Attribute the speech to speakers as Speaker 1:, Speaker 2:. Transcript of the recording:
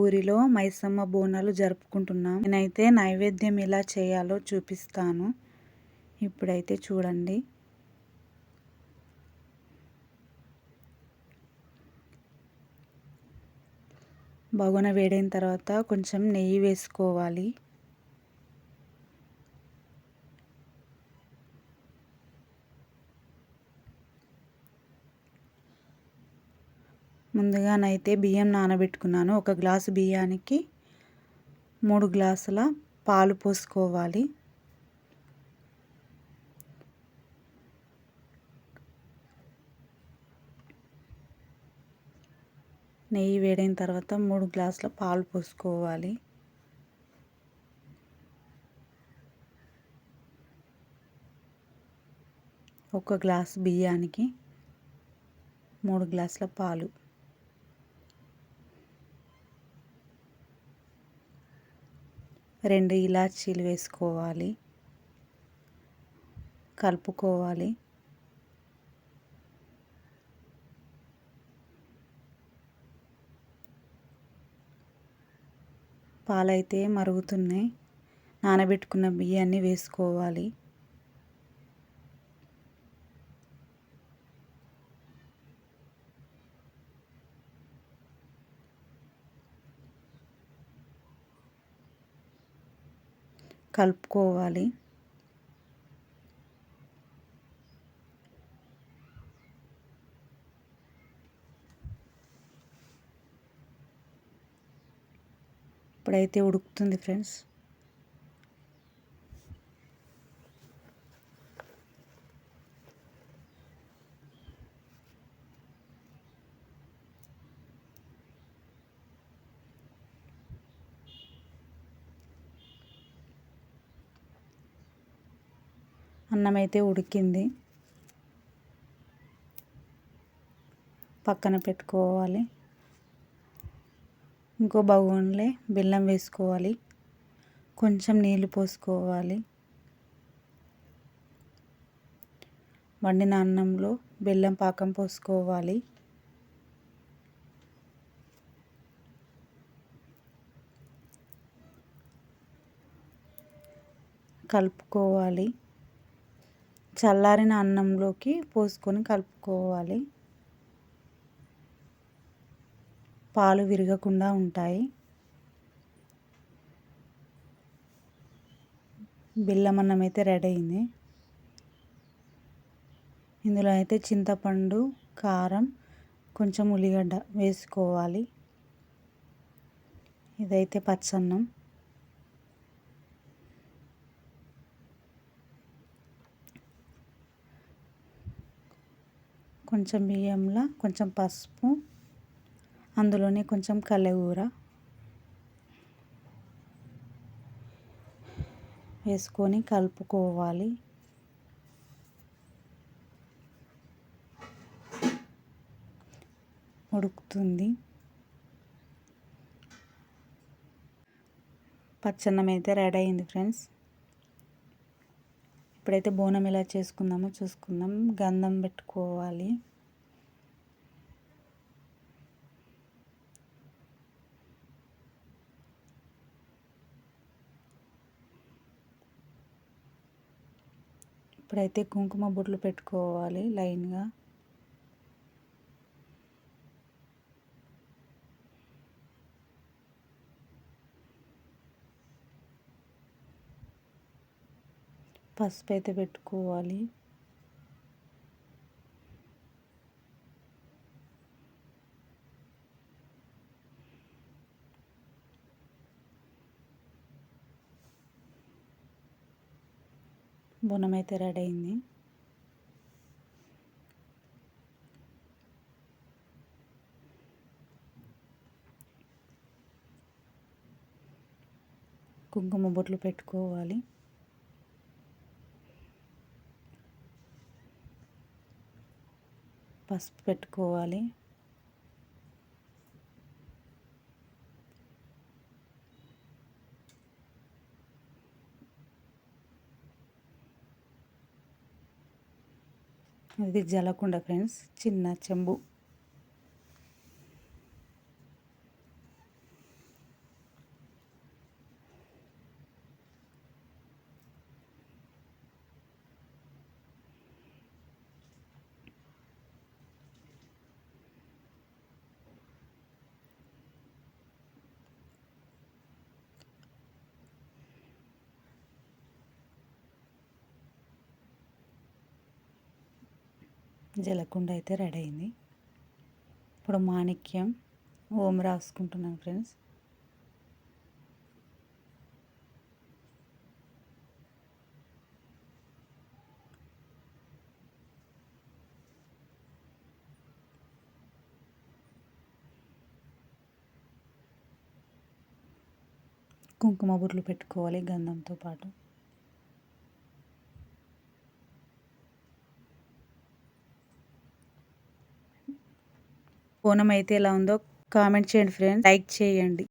Speaker 1: ఊరిలో మైసమ్మ బోనాలు జరుపుకుంటున్నాం. నేనైతే నైవేద్యం ఎలా చేయాలో చూపిస్తాను. ఇప్పుడైతే చూడండి. బగోన వేడైన తర్వాత కొంచెం నెయ్యి వేసుకోవాలి. ముందుగానైతే బియ్యం నానబెట్టుకున్నాను. 1 గ్లాసు బియ్యానికి 3 గ్లాసుల పాలు పోసుకోవాలి. నెయ్యి వేడైన తర్వాత 3 గ్లాసుల పాలు పోసుకోవాలి. ఒక గ్లాసు బియ్యానికి 3 గ్లాసుల పాలు. రెండు ఇలాచీలు వేసుకోవాలి. కలుపుకోవాలి. పాలైతే మరుగుతున్నాయి. నానబెట్టుకున్న బియ్యాన్ని వేసుకోవాలి. కలుపుకోవాలి. ఇప్పుడైతే ఉడుకుతుంది ఫ్రెండ్స్. అన్నం అయితే ఉడికింది. పక్కన పెట్టుకోవాలి. ఇంకో బగోన్లో బెల్లం వేసుకోవాలి. కొంచెం నీళ్ళు పోసుకోవాలి. వండిన అన్నంలో బెల్లం పాకం పోసుకోవాలి. కలుపుకోవాలి. చల్లారిన అన్నంలోకి పోసుకొని కలుపుకోవాలి. పాలు విరగకుండా ఉంటాయి. బెల్లం అన్నం అయితే రెడీ అయింది. ఇందులో అయితే చింతపండు, కారం, కొంచెం ఉల్లిగడ్డ వేసుకోవాలి. ఇదైతే పచ్చన్నం. కొంచెం బియ్యంలో కొంచెం పసుపు, అందులోనే కొంచెం కల్లెగూర వేసుకొని కలుపుకోవాలి. ఉడుకుతుంది. పచ్చన్నం అయితే రెడీ అయింది ఫ్రెండ్స్. ఇప్పుడైతే బోనం ఎలా చేసుకుందామో చూసుకుందాం. గంధం పెట్టుకోవాలి. ఇప్పుడైతే కుంకుమ బొట్లు పెట్టుకోవాలి లైన్గా. పసుపు అయితే పెట్టుకోవాలి. బోనం అయితే రెడీ అయింది. కుంకుమ బొట్లు పెట్టుకోవాలి. పసుపు పెట్టుకోవాలి. ఇది జలకుండ ఫ్రెండ్స్, చిన్న చెంబు. జలకుండ అయితే రెడీ అయింది. ఇప్పుడు మాణిక్యం ఓం రాసుకుంటున్నాను ఫ్రెండ్స్. కుంకుమ బొట్లు పెట్టుకోవాలి గంధంతో పాటు. బోనం అయితే ఎలా ఉందో కామెంట్ చేయండి ఫ్రెండ్స్, లైక్ చేయండి.